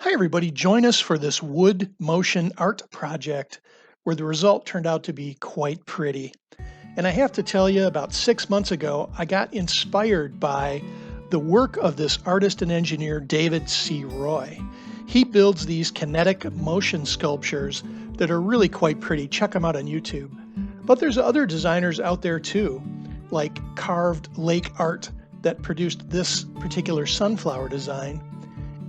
Hi, everybody. Join us for this wood motion art project where the result turned out to be quite pretty. And I have to tell you, about 6 months ago, I got inspired by the work of this artist and engineer, David C. Roy. He builds these kinetic motion sculptures that are really quite pretty. Check them out on YouTube. But there's other designers out there too, like Carved Lake Art, that produced this particular sunflower design.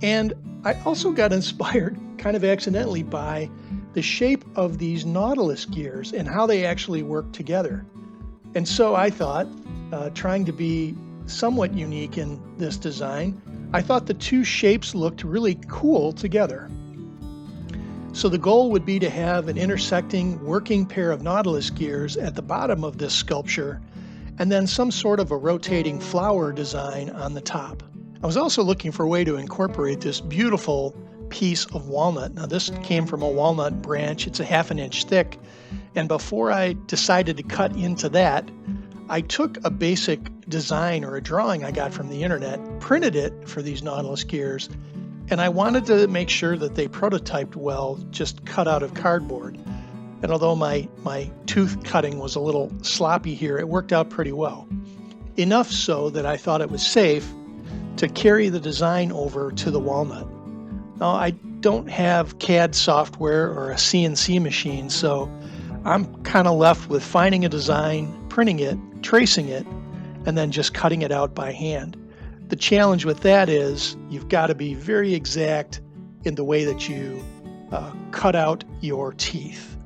And I also got inspired kind of accidentally by the shape of these Nautilus gears and how they actually work together. And so I thought, trying to be somewhat unique in this design, I thought the two shapes looked really cool together. So the goal would be to have an intersecting working pair of Nautilus gears at the bottom of this sculpture, and then some sort of a rotating flower design on the top. I was also looking for a way to incorporate this beautiful piece of walnut. Now, this came from a walnut branch. It's a 1/2 inch thick. And before I decided to cut into that, I took a basic design or a drawing I got from the internet, printed it for these Nautilus gears, and I wanted to make sure that they prototyped well, just cut out of cardboard. And although my tooth cutting was a little sloppy here, it worked out pretty well. Enough so that I thought it was safe to carry the design over to the walnut. Now, I don't have CAD software or a CNC machine, so I'm kind of left with finding a design, printing it, tracing it, and then just cutting it out by hand. The challenge with that is you've got to be very exact in the way that you cut out your teeth.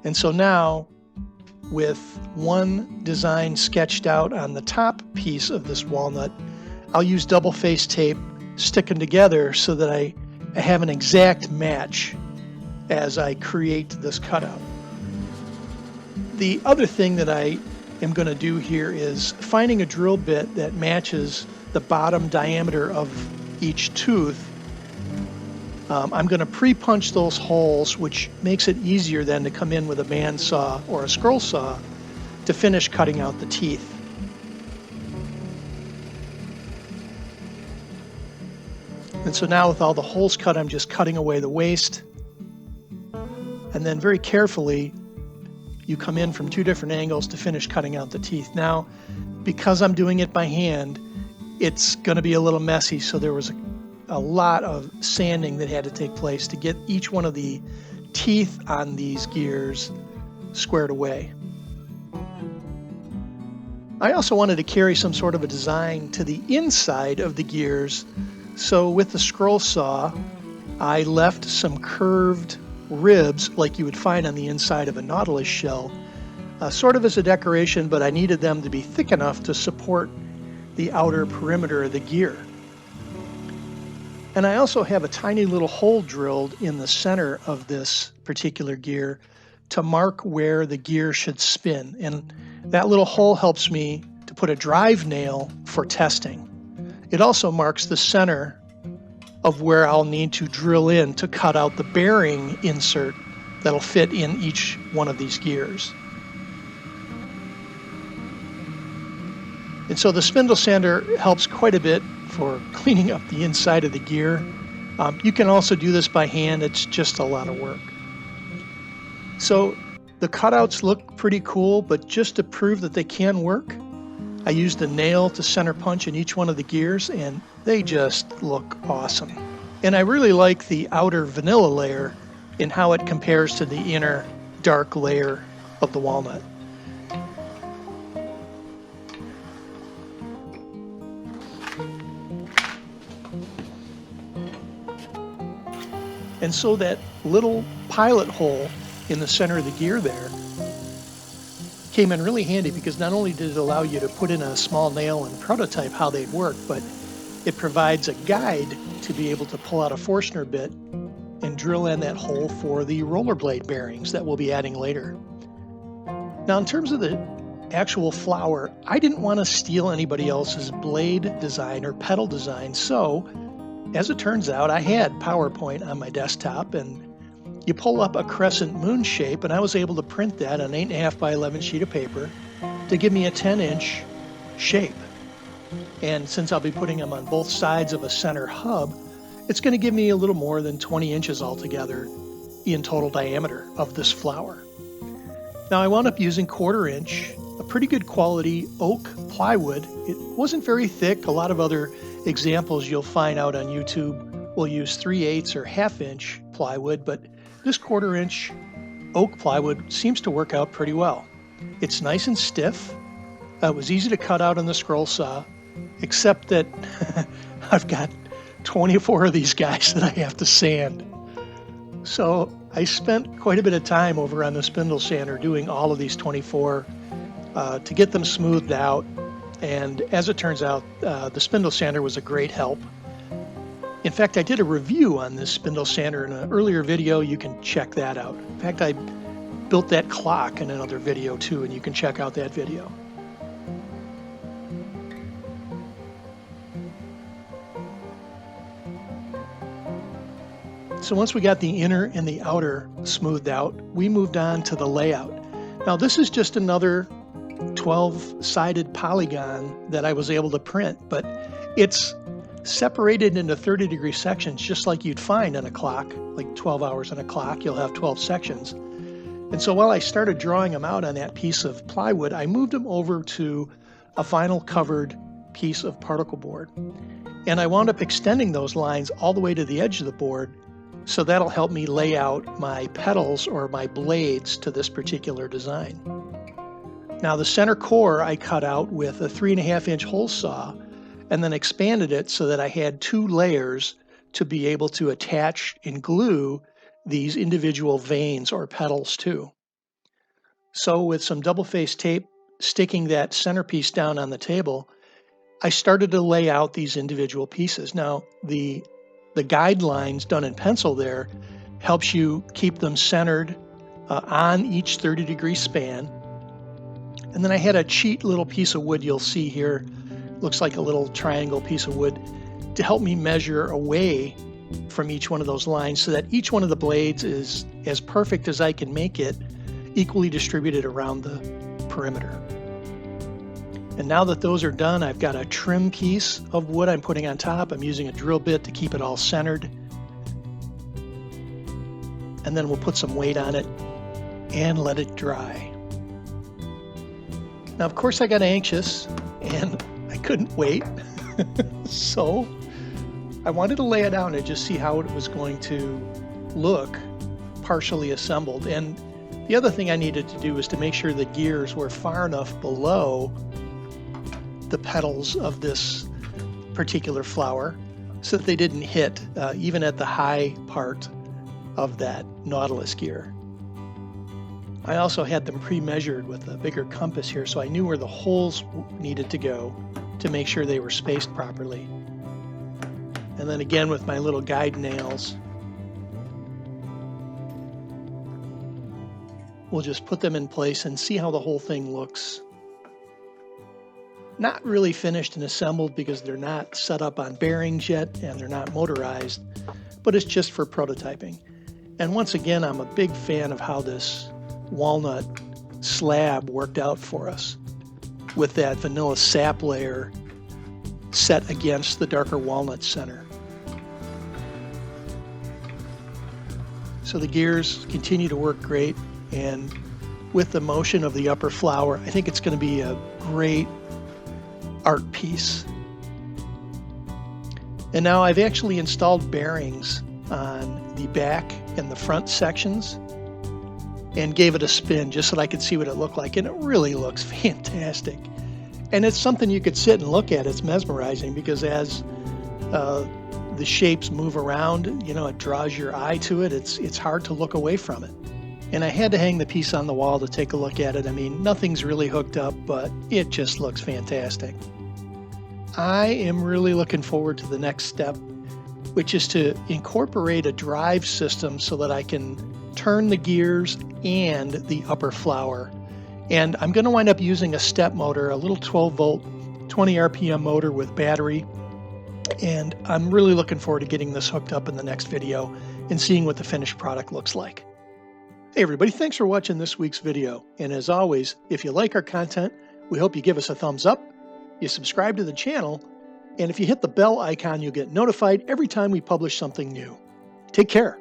And so now, with one design sketched out on the top piece of this walnut, I'll use double face tape, stick them together so that I have an exact match as I create this cutout. The other thing that I am going to do here is finding a drill bit that matches the bottom diameter of each tooth. I'm going to pre-punch those holes, which makes it easier then to come in with a bandsaw or a scroll saw to finish cutting out the teeth. And so now with all the holes cut, I'm just cutting away the waste. And then very carefully, you come in from two different angles to finish cutting out the teeth. Now, because I'm doing it by hand, it's going to be a little messy, so there was a lot of sanding that had to take place to get each one of the teeth on these gears squared away. I also wanted to carry some sort of a design to the inside of the gears, so with the scroll saw, I left some curved ribs like you would find on the inside of a Nautilus shell, sort of as a decoration, but I needed them to be thick enough to support the outer perimeter of the gear. And I also have a tiny little hole drilled in the center of this particular gear to mark where the gear should spin. And that little hole helps me to put a drive nail for testing. It also marks the center of where I'll need to drill in to cut out the bearing insert that'll fit in each one of these gears. And so the spindle sander helps quite a bit for cleaning up the inside of the gear. You can also do this by hand. It's just a lot of work. So the cutouts look pretty cool, but just to prove that they can work, I used a nail to center punch in each one of the gears, and they just look awesome. And I really like the outer vanilla layer in how it compares to the inner dark layer of the walnut. And so that little pilot hole in the center of the gear there came in really handy, because not only did it allow you to put in a small nail and prototype how they'd work, but it provides a guide to be able to pull out a Forstner bit and drill in that hole for the rollerblade bearings that we'll be adding later. Now, in terms of the actual flower, I didn't want to steal anybody else's blade design or pedal design, so as it turns out, I had PowerPoint on my desktop, and you pull up a crescent moon shape, and I was able to print that on an 8.5 by 11 sheet of paper to give me a 10-inch shape. And since I'll be putting them on both sides of a center hub, it's going to give me a little more than 20 inches altogether in total diameter of this flower. Now I wound up using 1/4 inch, a pretty good quality oak plywood. It wasn't very thick. A lot of other examples you'll find out on YouTube will use 3/8 or 1/2 inch plywood, but this 1/4 inch oak plywood seems to work out pretty well. It's nice and stiff. It was easy to cut out on the scroll saw, except that I've got 24 of these guys that I have to sand. So I spent quite a bit of time over on the spindle sander doing all of these 24 to get them smoothed out. And as it turns out, the spindle sander was a great help. In fact, I did a review on this spindle sander in an earlier video. You can check that out. In fact, I built that clock in another video too, and you can check out that video. So once we got the inner and the outer smoothed out, we moved on to the layout. Now this is just another 12-sided polygon that I was able to print, but it's separated into 30-degree sections just like you'd find on a clock, like 12 hours on a clock, you'll have 12 sections. And so while I started drawing them out on that piece of plywood, I moved them over to a vinyl covered piece of particle board. And I wound up extending those lines all the way to the edge of the board. So that'll help me lay out my petals or my blades to this particular design. Now the center core I cut out with a 3.5 inch hole saw and then expanded it so that I had 2 layers to be able to attach and glue these individual veins or petals to. So with some double-faced tape sticking that centerpiece down on the table, I started to lay out these individual pieces. Now the guidelines done in pencil there helps you keep them centered on each 30-degree span. And then I had a cheat little piece of wood you'll see here, looks like a little triangle piece of wood, to help me measure away from each one of those lines so that each one of the blades is as perfect as I can make it, equally distributed around the perimeter. And now that those are done, I've got a trim piece of wood I'm putting on top. I'm using a drill bit to keep it all centered. And then we'll put some weight on it and let it dry. Now, of course, I got anxious and I couldn't wait. So I wanted to lay it out and just see how it was going to look partially assembled. And the other thing I needed to do was to make sure the gears were far enough below the petals of this particular flower so that they didn't hit even at the high part of that nautilus gear. I also had them pre-measured with a bigger compass here, so I knew where the holes needed to go to make sure they were spaced properly. And then again with my little guide nails, we'll just put them in place and see how the whole thing looks. Not really finished and assembled because they're not set up on bearings yet and they're not motorized, but it's just for prototyping. And once again, I'm a big fan of how this walnut slab worked out for us with that vanilla sap layer set against the darker walnut center. So the gears continue to work great, and with the motion of the upper flower, I think it's going to be a great art piece. And now I've actually installed bearings on the back and the front sections and gave it a spin just so that I could see what it looked like, and it really looks fantastic. And it's something you could sit and look at. It's mesmerizing because as the shapes move around, you know, it draws your eye to it. It's hard to look away from it. And I had to hang the piece on the wall to take a look at it. I mean, nothing's really hooked up, but it just looks fantastic. I am really looking forward to the next step, which is to incorporate a drive system so that I can turn the gears and the upper flower. And I'm going to wind up using a step motor, a little 12-volt, 20 RPM motor with battery. And I'm really looking forward to getting this hooked up in the next video and seeing what the finished product looks like. Hey everybody, thanks for watching this week's video. And as always, if you like our content, we hope you give us a thumbs up, you subscribe to the channel, and if you hit the bell icon, you'll get notified every time we publish something new. Take care.